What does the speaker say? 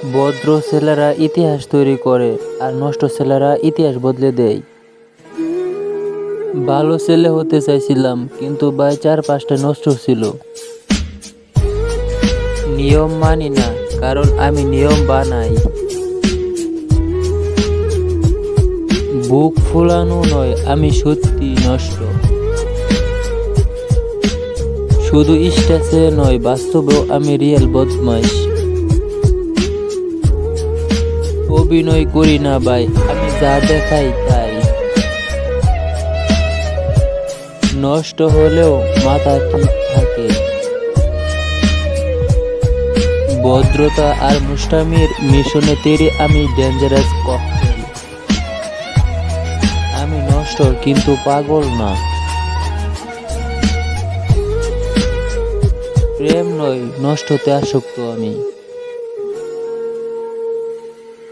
ভদ্র ছেলেরা ইতিহাস তৈরি করে আর নষ্ট ছেলেরা ইতিহাস বদলে দেয়। ভালো ছেলে হতে চাইছিলাম, কিন্তু ভাই 4-5টা নষ্ট ছিল। নিয়ম মানি না, কারণ আমি নিয়ম বানাই। বুক ফুলানো নয়, আমি সত্যি নষ্ট। শুধু স্টেজে নয়, বাস্তবেও আমি রিয়েল বদমাইশ। অভিনয় করি না ভাই, আমি যা দেখাই তাই। নষ্ট হলেও মাথা ঠিক থাকে। ভদ্রতা আর মুষ্টামির মিশনে তৈরি আমি ডেঞ্জারাস ককটেল। আমি নষ্ট কিন্তু পাগল না। প্রেম নয়, নষ্টতে আসক্ত আমি।